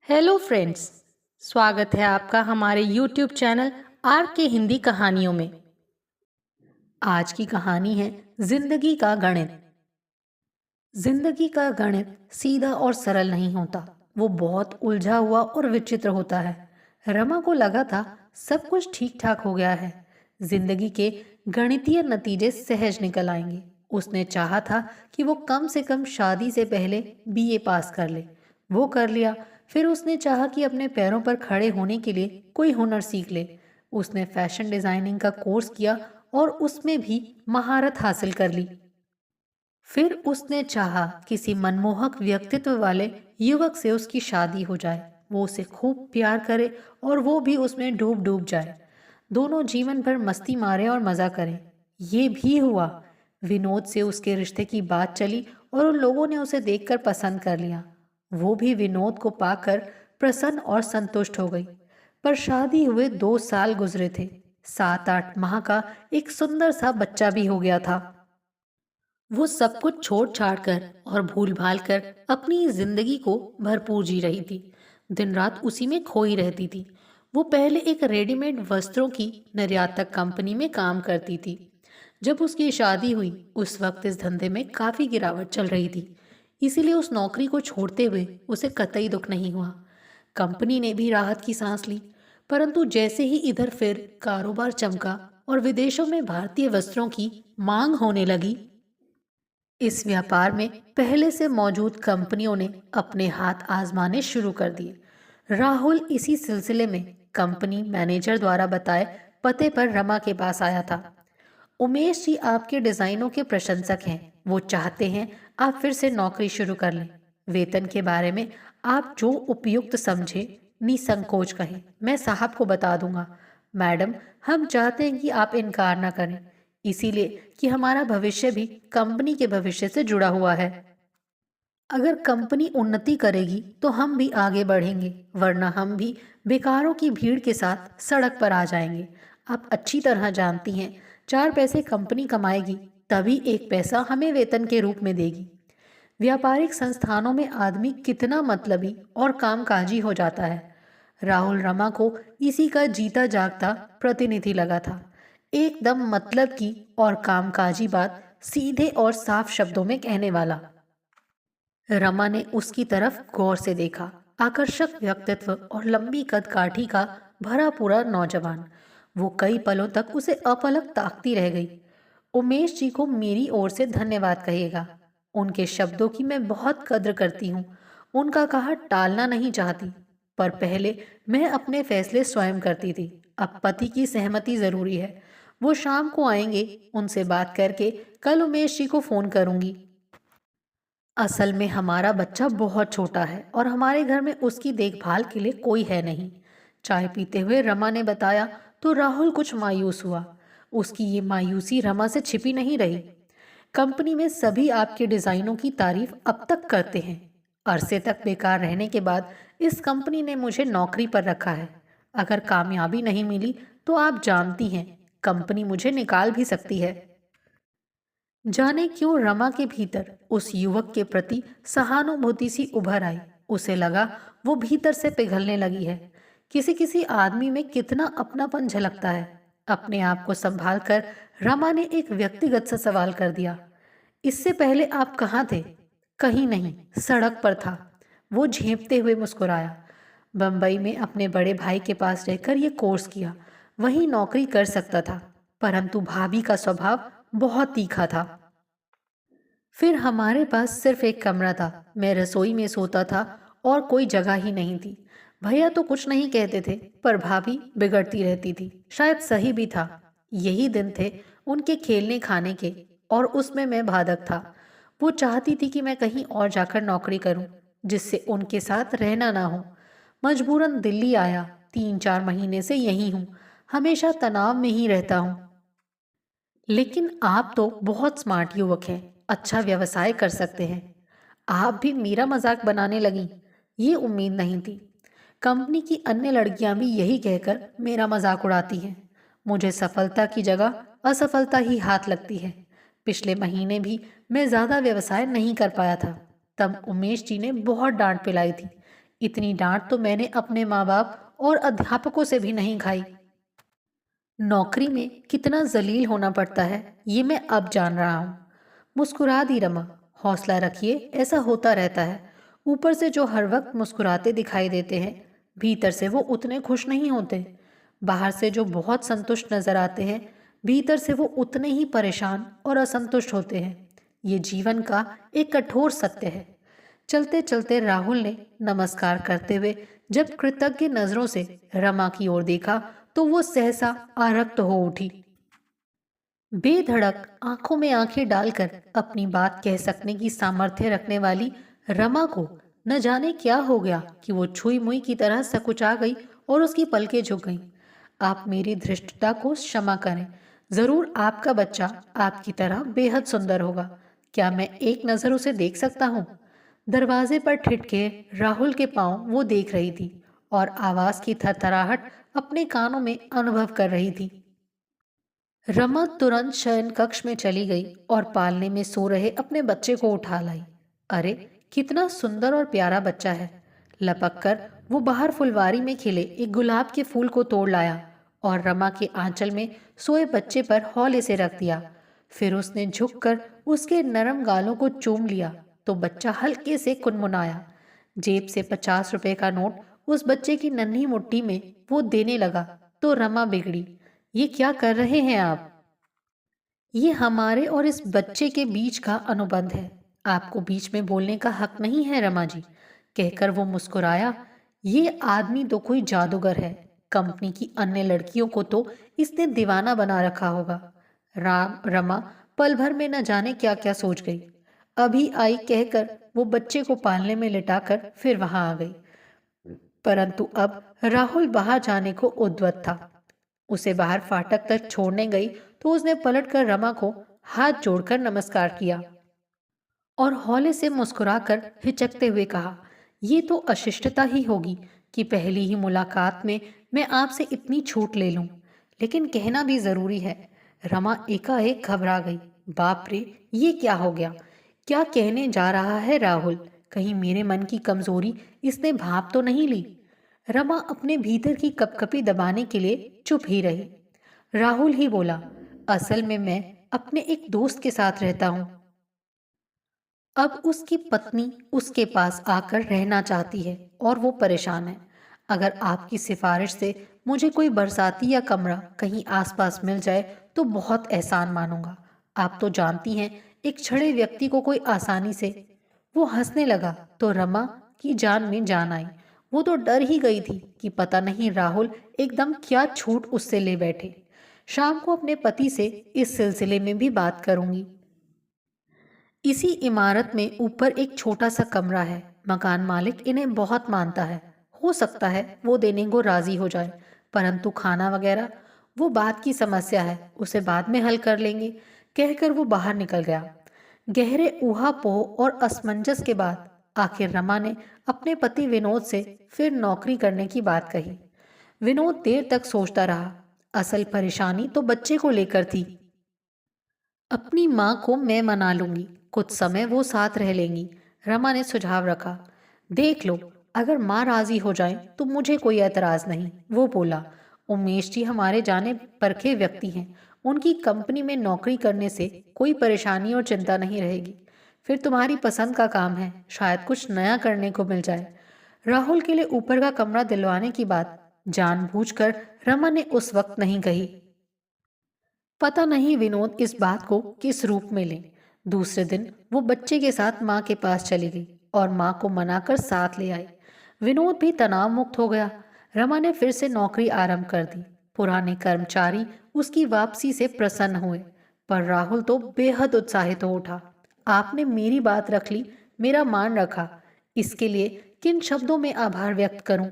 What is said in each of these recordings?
Hello friends. स्वागत है आपका हमारे यूट्यूब चैनल आर के हिंदी कहानियों में। आज की कहानी है जिंदगी का गणित। जिंदगी का गणित सीधा और सरल नहीं होता, वो बहुत उलझा हुआ और विचित्र होता है। रमा को लगा था सब कुछ ठीक ठाक हो गया है, जिंदगी के गणितीय नतीजे सहज निकल आएंगे। उसने चाहा था कि वो कम से कम शादी से पहले बीए पास कर ले। वो कर लिया। फिर उसने चाहा कि अपने पैरों पर खड़े होने के लिए कोई हुनर सीख ले। उसने फैशन डिजाइनिंग का कोर्स किया और उसमें भी महारत हासिल कर ली। फिर उसने चाहा किसी मनमोहक व्यक्तित्व वाले युवक से उसकी शादी हो जाए, वो उसे खूब प्यार करे और वो भी उसमें डूब डूब जाए। दोनों जीवन भर मस्ती मारे और मजा करें। ये भी हुआ। विनोद से उसके रिश्ते की बात चली और उन लोगों ने उसे देखकर पसंद कर लिया। वो भी विनोद को पाकर प्रसन्न और संतुष्ट हो गई। पर शादी हुए 2 साल गुजरे थे। 7-8 माह का एक सुंदर सा बच्चा भी हो गया था। वो सब कुछ छोड़ छाड़ कर और भूल भाल कर अपनी जिंदगी को भरपूर जी रही थी। दिन रात उसी में खोई रहती थी। वो पहले एक रेडीमेड वस्त्रों की निर्यातक कंपनी में काम करती थी। जब उसकी शादी हुई उस वक्त इस धंधे में काफी गिरावट चल रही थी। इसीलिए उस नौकरी को छोड़ते हुए उसे कतई दुख नहीं हुआ। कंपनी ने भी राहत की सांस ली। परंतु जैसे ही इधर फिर कारोबार चमका और विदेशों में भारतीय वस्त्रों की मांग होने लगी, इस व्यापार में पहले से मौजूद कंपनियों ने अपने हाथ आजमाने शुरू कर दिए। राहुल इसी सिलसिले में कंपनी मैनेजर द्वारा बताए पते पर रमा के पास आया था। उमेश जी आपके डिजाइनों के प्रशंसक हैं। वो चाहते हैं आप फिर से नौकरी शुरू कर लें। वेतन के बारे में आप जो उपयुक्त समझे निसंकोच कहें, मैं साहब को बता दूंगा। मैडम, हम चाहते हैं कि आप इनकार ना करें, इसीलिए कि हमारा भविष्य भी कंपनी के भविष्य से जुड़ा हुआ है। अगर कंपनी उन्नति करेगी तो हम भी आगे बढ़ेंगे, वरना हम भी बेकारों की भीड़ के साथ सड़क पर आ जाएंगे। आप अच्छी तरह जानती हैं, 4 पैसे कंपनी कमाएगी तभी 1 पैसा हमें वेतन के रूप में देगी। व्यापारिक संस्थानों में आदमी कितना मतलबी और कामकाजी हो जाता है। राहुल रमा को इसी का जीता जागता प्रतिनिधि लगा था। एकदम मतलब की और कामकाजी बात सीधे और साफ शब्दों में कहने वाला। रमा ने उसकी तरफ गौर से देखा। आकर्षक व्यक्तित्व और लंबी कदकाठी का भरा पूरा नौजवान। वो कई पलों तक उसे अपलक ताकती रह गई। उमेश जी को मेरी ओर से धन्यवाद कहिएगा। उनके शब्दों की मैं बहुत कद्र करती हूँ। उनका कहा टालना नहीं चाहती, पर पहले मैं अपने फैसले स्वयं करती थी। अब पति की सहमति जरूरी है। वो शाम को आएंगे, उनसे बात करके कल उमेश जी को फोन करूंगी। असल में हमारा बच्चा बहुत छोटा है और हमारे घर में उसकी देखभाल के लिए कोई है नहीं। चाय पीते हुए रमा ने बताया तो राहुल कुछ मायूस हुआ। उसकी ये मायूसी रमा से छिपी नहीं रही। कंपनी में सभी आपके डिजाइनों की तारीफ अब तक करते हैं। अरसे तक बेकार रहने के बाद इस कंपनी ने मुझे नौकरी पर रखा है। अगर कामयाबी नहीं मिली तो आप जानती हैं, कंपनी मुझे निकाल भी सकती है। जाने क्यों रमा के भीतर उस युवक के प्रति सहानुभूति सी उभर आई। उसे लगा वो भीतर से पिघलने लगी है। किसी किसी आदमी में कितना अपनापन झलकता है। अपने आप को संभाल कर रमा ने एक व्यक्तिगत सा सवाल कर दिया। इससे पहले आप कहाँ थे? कहीं नहीं, सड़क पर था। वो झेंपते हुए मुस्कुराया। बम्बई में अपने बड़े भाई के पास रहकर ये कोर्स किया, वहीं नौकरी कर सकता था, परंतु भाभी का स्वभाव बहुत तीखा था। फिर हमारे पास सिर्फ एक कमरा था, मैं रसोई में सोता था और कोई जगह ही नहीं थी। भैया तो कुछ नहीं कहते थे, पर भाभी बिगड़ती रहती थी। शायद सही भी था। यही दिन थे उनके खेलने खाने के, और उसमें मैं बाधक था। वो चाहती थी कि मैं कहीं और जाकर नौकरी करूं, जिससे उनके साथ रहना ना हो। मजबूरन दिल्ली आया। 3-4 महीने से यहीं हूँ। हमेशा तनाव में ही रहता हूँ। लेकिन आप तो बहुत स्मार्ट युवक हैं, अच्छा व्यवसाय कर सकते हैं। आप भी मेरा मजाक बनाने लगी, ये उम्मीद नहीं थी। कंपनी की अन्य लड़कियां भी यही कहकर मेरा मजाक उड़ाती हैं। मुझे सफलता की जगह असफलता ही हाथ लगती है। पिछले महीने भी मैं ज्यादा व्यवसाय नहीं कर पाया था। तब उमेश जी ने बहुत डांट पिलाई थी। इतनी डांट तो मैंने अपने माँ बाप और अध्यापकों से भी नहीं खाई। नौकरी में कितना जलील होना पड़ता है ये मैं अब जान रहा हूँ। मुस्कुरा दी रमा। हौसला रखिए, ऐसा होता रहता है। ऊपर से जो हर वक्त मुस्कुराते दिखाई देते हैं, भीतर से वो उतने खुश नहीं होते। बाहर से जो बहुत संतुष्ट नजर आते हैं, भीतर से वो उतने ही परेशान और असंतुष्ट होते हैं। ये जीवन का एक कठोर सत्य है। चलते चलते राहुल ने नमस्कार करते हुए जब कृतज्ञ नजरों से रमा की ओर देखा तो वो सहसा आरक्त हो उठी। बेधड़क आंखों में आंखें डालकर अपनी बात कह सकने की सामर्थ्य रखने वाली रमा को न जाने क्या हो गया कि वो छुई मुई की तरह सकुचा गई और उसकी पलकें झुक गईं। आप मेरी धृष्टता को क्षमा करें। जरूर आपका बच्चा आपकी तरह बेहद सुंदर होगा। क्या मैं एक नजर उसे देख सकता हूँ? दरवाजे पर ठिठके राहुल के पांव वो देख रही थी और आवाज की थरथराहट अपने कानों में अनुभव कर रही थी। रमा तुरंत शयन कक्ष में चली गई और पालने में सो रहे अपने बच्चे को उठा लाई। अरे, कितना सुंदर और प्यारा बच्चा है। लपक कर वो बाहर फुलवारी में खिले एक गुलाब के फूल को तोड़ लाया और रमा के आंचल में सोए बच्चे पर हौले से रख दिया। फिर उसने झुककर उसके नरम गालों को चूम लिया तो बच्चा हल्के से कुनमुनाया। जेब से 50 रुपए का नोट उस बच्चे की नन्ही मुट्ठी में वो देने लगा तो रमा बिगड़ी। ये क्या कर रहे हैं आप? ये हमारे और इस बच्चे के बीच का अनुबंध है। आपको बीच में बोलने का हक नहीं है रमा जी। कहकर वो मुस्कुराया। ये आदमी तो कोई जादूगर है। कंपनी की अन्य लड़कियों को तो इसने दीवाना बना रखा होगा। रमा पल भर में न जाने क्या क्या सोच गई। अभी आई कहकर वो बच्चे को पालने में लिटाकर फिर वहां आ गई। परंतु अब राहुल बाहर जाने को उद्यत था। उसे बाहर फाटक तक छोड़ने गई तो उसने पलटकर रमा को हाथ जोड़कर नमस्कार किया और हौले से मुस्कुराकर हिचकते हुए कहा, ये तो अशिष्टता ही होगी कि पहली ही मुलाकात में मैं आपसे इतनी छूट ले लूं। लेकिन कहना भी जरूरी है। रमा एकाएक घबरा गई। बाप रे, ये क्या हो गया? क्या कहने जा रहा है राहुल? कहीं मेरे मन की कमजोरी इसने भांप तो नहीं ली? रमा अपने भीतर की कपकपी दबाने के लिए चुप ही रही। राहुल ही बोला, असल में मैं अपने एक दोस्त के साथ रहता हूँ। अब उसकी पत्नी उसके पास आकर रहना चाहती है और वो परेशान है। अगर आपकी सिफारिश से मुझे कोई बरसाती या कमरा कहीं आसपास मिल जाए तो बहुत एहसान मानूंगा। आप तो जानती हैं, एक छड़े व्यक्ति को कोई आसानी से। वो हंसने लगा तो रमा की जान में जान आई। वो तो डर ही गई थी कि पता नहीं राहुल एकदम क्या छूट उससे ले बैठे। शाम को अपने पति से इस सिलसिले में भी बात करूंगी। इसी इमारत में ऊपर एक छोटा सा कमरा है। मकान मालिक इन्हें बहुत मानता है। हो सकता है वो देने को राजी हो जाए, परंतु खाना वगैरह वो बात की समस्या है, उसे बाद में हल कर लेंगे। कहकर वो बाहर निकल गया। गहरे ऊहापोह और असमंजस के बाद आखिर रमा ने अपने पति विनोद से फिर नौकरी करने की बात कही। विनोद देर तक सोचता रहा। असल परेशानी तो बच्चे को लेकर थी। अपनी माँ को मैं मना लूंगी, कुछ समय वो साथ रह लेंगी। रमा ने सुझाव रखा। देख लो, अगर माँ राजी हो जाए तो मुझे कोई एतराज नहीं, वो बोला। उमेश जी हमारे जाने परखे व्यक्ति हैं। उनकी कंपनी में नौकरी करने से कोई परेशानी और चिंता नहीं रहेगी। फिर तुम्हारी पसंद का काम है, शायद कुछ नया करने को मिल जाए। राहुल के लिए ऊपर का कमरा दिलवाने की बात जानबूझकर रमा ने उस वक्त नहीं कही। पता नहीं विनोद इस बात को किस रूप में ले। दूसरे दिन वो बच्चे के साथ माँ के पास चली गई और माँ को मनाकर साथ ले आई। विनोद भी तनाव मुक्त हो गया। रमा ने फिर से नौकरी आरंभ कर दी। पुराने कर्मचारी उसकी वापसी से प्रसन्न हुए, पर राहुल तो बेहद उत्साहित हो उठा। आपने मेरी बात रख ली, मेरा मान रखा, इसके लिए किन शब्दों में आभार व्यक्त करूं?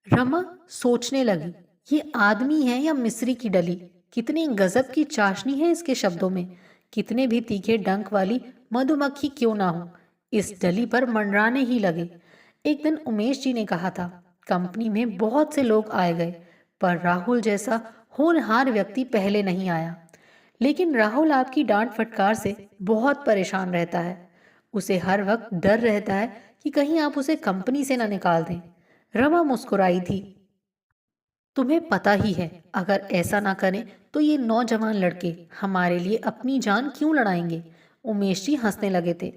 रमा सोचने लगी, ये आदमी है या मिस्री की डली? कितनी गजब की चाशनी है इसके शब्दों में। कितने भी तीखे डंक वाली मधुमक्खी क्यों ना हो, इस डली पर मंडराने ही लगे। एक दिन उमेश जी ने कहा था, कंपनी में बहुत से लोग आए गए, पर राहुल जैसा होनहार व्यक्ति पहले नहीं आया। लेकिन राहुल आपकी डांट फटकार से बहुत परेशान रहता है। उसे हर वक्त डर रहता है कि कहीं आप उसे कंपनी से ना निकाल दें। रमा मुस्कुराई थी। तुम्हें पता ही है, अगर ऐसा ना करें तो ये नौजवान लड़के हमारे लिए अपनी जान क्यों लड़ाएंगे। उमेश जी हंसने लगे थे।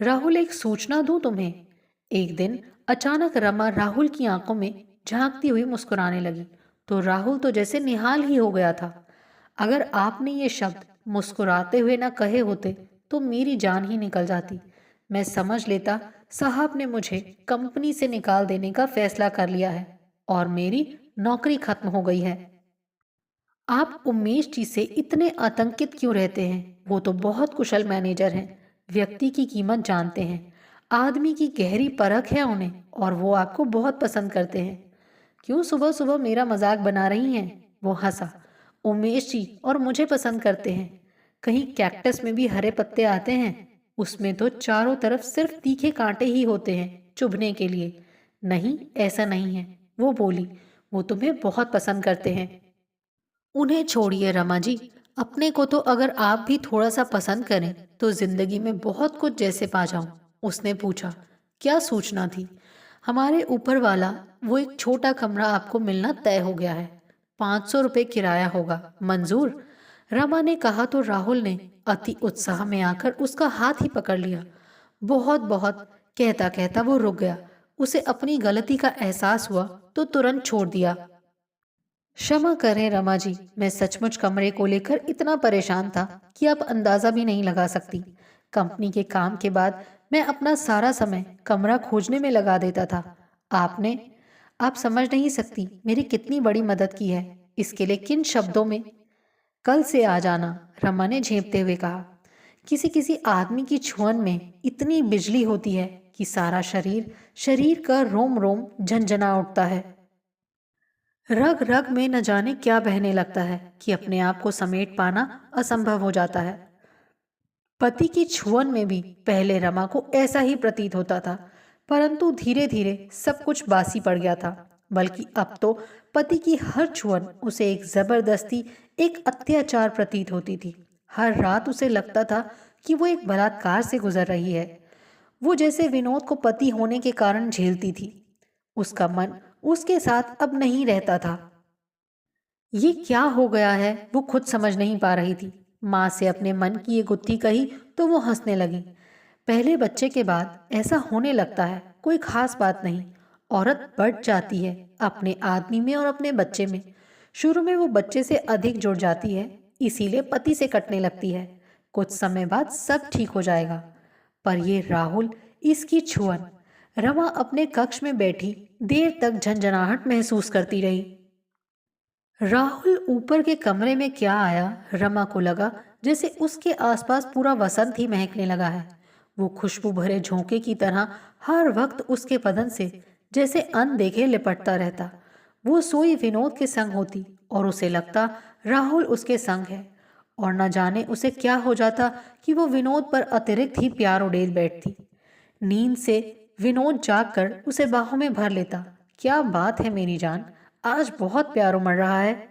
राहुल, एक सूचना दूं तुम्हें। एक दिन अचानक रमा राहुल की आंखों में झांकती हुई मुस्कुराने लगी, तो राहुल तो जैसे निहाल ही हो गया था। अगर आपने ये शब्द मुस्कुराते हुए ना कहे होते तो मेरी जान ही निकल जाती। मैं समझ लेता साहब ने मुझे कंपनी से निकाल देने का फैसला कर लिया है और मेरी नौकरी खत्म हो गई है। आप उमेश जी से इतने आतंकित क्यों रहते हैं? वो तो बहुत कुशल मैनेजर हैं, व्यक्ति की कीमत जानते हैं, आदमी की गहरी परख है उन्हें, और वो आपको बहुत पसंद करते हैं। क्यों सुबह सुबह मेरा मजाक बना रही हैं? वो हंसा। उमेश जी और मुझे पसंद करते हैं। कहीं कैक्टस में भी हरे पत्ते आते हैं? उसमें तो चारों तरफ सिर्फ तीखे कांटे ही होते हैं चुभने के लिए। नहीं, ऐसा नहीं है, वो बोली। वो तुम्हें बहुत पसंद करते हैं। उन्हें छोड़िए रमा जी, अपने को तो अगर आप भी थोड़ा सा पसंद करें तो जिंदगी में बहुत कुछ जैसे पा जाऊं। उसने पूछा। क्या सूचना थी? हमारे ऊपर वाला वो एक छोटा कमरा आपको मिलना तय हो गया है। 500 रुपये किराया होगा, मंजूर? रमा ने कहा तो राहुल ने अति उत्साह में आकर उसका हाथ ही पकड़ लिया। बहुत बहुत, कहता कहता वो रुक गया। उसे अपनी गलती का एहसास हुआ तो तुरंत छोड़ दिया। क्षमा करें रमा जी, मैं सचमुच कमरे को लेकर इतना परेशान था कि आप अंदाजा भी नहीं लगा सकती। कंपनी के काम के बाद मैं अपना सारा समय कमरा खोजने में लगा देता था। आपने आप समझ नहीं सकती मेरी कितनी बड़ी मदद की है। इसके लिए किन शब्दों में। कल से आ जाना, रमा ने झेंपते हुए कहा। किसी किसी आदमी की छुअन में इतनी बिजली होती है कि सारा शरीर शरीर का रोम रोम झंझना उठता है। रग रग में न जाने क्या बहने लगता है कि अपने आप को समेट पाना असंभव हो जाता है। पति की छुअन में भी पहले रमा को ऐसा ही प्रतीत होता था, परंतु धीरे धीरे सब कुछ बासी पड़ गया था। बल्कि अब तो पति की हर छुअन उसे एक जबरदस्ती, एक अत्याचार प्रतीत होती थी। हर रात उसे लगता था कि वो एक बलात्कार से गुजर रही है। वो जैसे विनोद को पति होने के कारण झेलती थी। उसका मन उसके साथ अब नहीं रहता था। ये क्या हो गया है, वो खुद समझ नहीं पा रही थी। माँ से अपने मन की ये गुत्थी कही तो वो हंसने लगी। पहले बच्चे के बाद ऐसा होने लगता है, कोई खास बात नहीं। औरत बढ़ जाती है अपने आदमी में और अपने बच्चे में। शुरू में वो बच्चे से अधिक जुड़ जाती है, इसीलिए पति से कटने लगती है। कुछ समय बाद सब ठीक हो जाएगा। पर ये राहुल, इसकी छुअन। रमा अपने कक्ष में बैठी देर तक झंझनाहट महसूस करती रही। राहुल ऊपर के कमरे में क्या आया, रमा को लगा जैसे उसके आसपास पूरा वसंत ही महकने लगा है। वो खुशबू भरे झोंके की तरह हर वक्त उसके बदन से जैसे अनदेखे लिपटता रहता। वो सोई विनोद के संग होती और उसे लगता राहुल उसके संग है, और न जाने उसे क्या हो जाता कि वो विनोद पर अतिरिक्त ही प्यार उड़ेल बैठती। नींद से विनोद जागकर उसे बाहों में भर लेता। क्या बात है मेरी जान, आज बहुत प्यार उमड़ रहा है।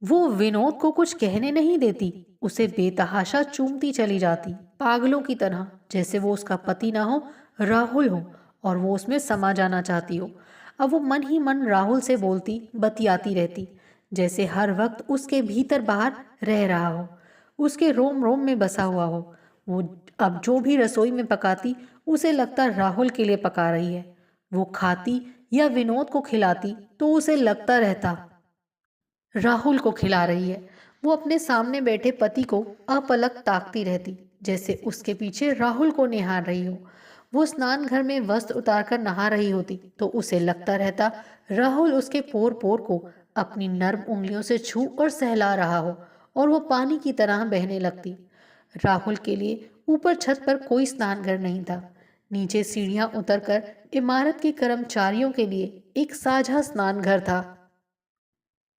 वो विनोद को कुछ कहने नहीं देती, उसे बेतहाशा चूमती चली जाती, पागलों की तरह, जैसे वो उसका पति ना हो, राहुल हो, और वो उसमें समा जाना चाहती हो। अब वो मन ही मन राहुल से बोलती बतियाती रहती, जैसे हर वक्त उसके भीतर बाहर रह रहा हो, उसके रोम रोम में बसा हुआ हो। वो अब जो भी रसोई में पकाती उसे लगता राहुल के लिए पका रही है। वो खाती या विनोद को खिलाती तो उसे लगता रहता राहुल को खिला रही है। वो अपने सामने बैठे पति को अपलक ताकती रहती, जैसे उसके पीछे राहुल को निहार रही हो। वो स्नान घर में वस्त्र उतारकर नहा रही होती तो उसे लगता रहता राहुल उसके पोर पोर को अपनी नर्म उंगलियों से छू और सहला रहा हो, और वो पानी की तरह बहने लगती। राहुल के लिए ऊपर छत पर कोई स्नान घर नहीं था। नीचे सीढ़ियां उतरकर इमारत के कर्मचारियों के लिए एक साझा स्नान घर था,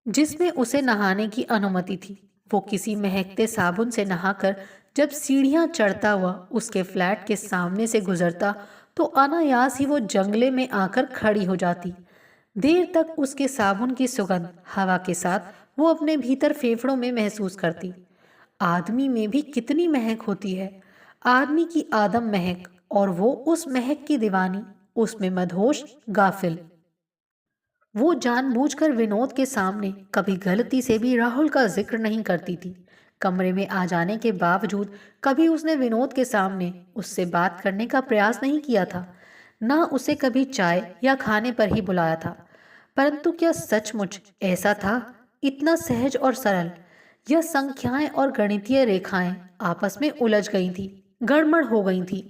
जिसमें उसे नहाने की अनुमति थी। वो किसी महकते साबुन से नहाकर जब सीढ़ियां चढ़ता हुआ उसके फ्लैट के सामने से गुजरता तो अनायास ही वो जंगले में आकर खड़ी हो जाती। देर तक उसके साबुन की सुगंध हवा के साथ वो अपने भीतर फेफड़ों में महसूस करती। आदमी में भी कितनी महक होती है, आदमी की आदम महक, और वो उस महक की दीवानी, उसमें मदहोश, गाफिल। वो जानबूझकर विनोद के सामने कभी गलती से भी राहुल का जिक्र नहीं करती थी। कमरे में आ जाने के बावजूद कभी उसने विनोद के सामने उससे बात करने का प्रयास नहीं किया था, ना उसे कभी चाय या खाने पर ही बुलाया था। परंतु क्या सचमुच ऐसा था? इतना सहज और सरल। यह संख्याएं और गणितीय रेखाएं आपस में उलझ गई थी, गड़बड़ हो गई थी।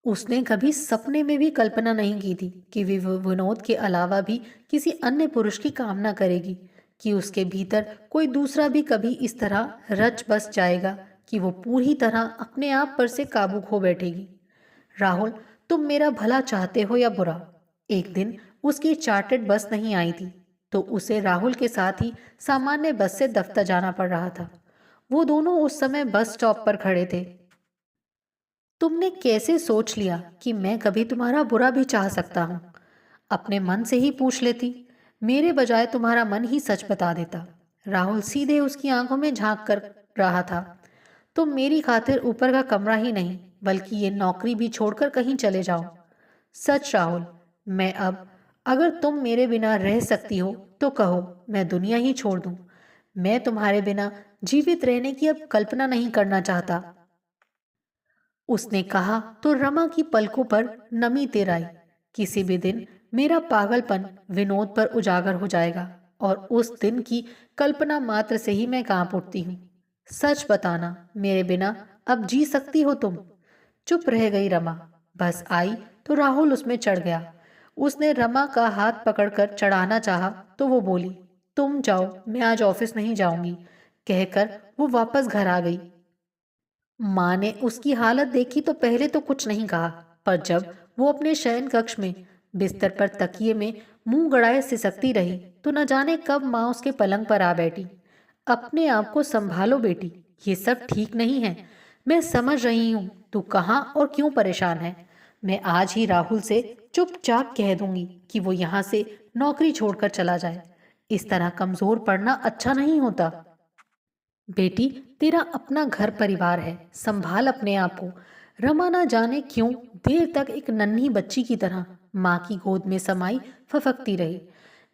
उसने कभी सपने में भी कल्पना नहीं की थी कि विनोद के अलावा भी किसी अन्य पुरुष की कामना करेगी, कि उसके भीतर कोई दूसरा भी कभी इस तरह रच बस जाएगा कि वो पूरी तरह अपने आप पर से काबू खो बैठेगी। राहुल, तुम मेरा भला चाहते हो या बुरा? एक दिन उसकी चार्टर्ड बस नहीं आई थी, तो उसे राहुल के साथ ही सामान्य बस से दफ्तर जाना पड़ रहा था। वो दोनों उस समय बस स्टॉप पर खड़े थे। तुमने कैसे सोच लिया कि मैं कभी तुम्हारा बुरा भी चाह सकता हूँ? अपने मन से ही पूछ लेती, मेरे बजाय तुम्हारा मन ही सच बता देता। राहुल सीधे उसकी आंखों में झांक कर रहा था। तुम मेरी खातिर ऊपर का कमरा ही नहीं, बल्कि ये नौकरी भी छोड़कर कहीं चले जाओ। सच राहुल, मैं अब, अगर तुम मेरे बिना रह सकती हो तो कहो, मैं दुनिया ही छोड़ दूं। मैं तुम्हारे बिना जीवित रहने की अब कल्पना नहीं करना चाहता। उसने कहा तो रमा की पलकों पर नमी तेराई। किसी भी दिन मेरा पागलपन विनोद पर उजागर हो जाएगा, और उस दिन की कल्पना मात्र से ही मैं कांप उठती हूँ। सच बताना, मेरे बिना अब जी सकती हो तुम? चुप रह गई रमा। बस आई तो राहुल उसमें चढ़ गया। उसने रमा का हाथ पकड़कर चढ़ाना चाहा तो वो बोली, तुम जाओ, मैं आज ऑफिस नहीं जाऊंगी। कहकर वो वापस घर आ गई। माँ ने उसकी हालत देखी तो पहले तो कुछ नहीं कहा, पर जब वो अपने शयन कक्ष में बिस्तर पर तकिए में मुंह गड़ाए सिसकती रही, तो न जाने कब माँ उसके पलंग पर आ बैठी। अपने आप को संभालो बेटी, ये सब ठीक नहीं है। मैं समझ रही हूँ तू कहाँ और क्यों परेशान है। मैं आज ही राहुल से चुपचाप कह दूंगी कि वो यहाँ से नौकरी छोड़कर चला जाए। इस तरह कमजोर पड़ना अच्छा नहीं होता। बेटी, तेरा अपना घर परिवार है, संभाल अपने आप को। रमा ना जाने क्यों देर तक एक नन्ही बच्ची की तरह माँ की गोद में समाई फफकती रही,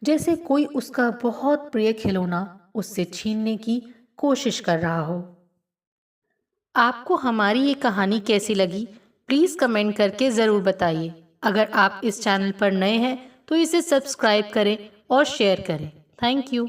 जैसे कोई उसका बहुत प्रिय खिलौना उससे छीनने की कोशिश कर रहा हो। आपको हमारी ये कहानी कैसी लगी? प्लीज़ कमेंट करके ज़रूर बताइए। अगर आप इस चैनल पर नए हैं तो इसे सब्सक्राइब करें और शेयर करें। Thank you.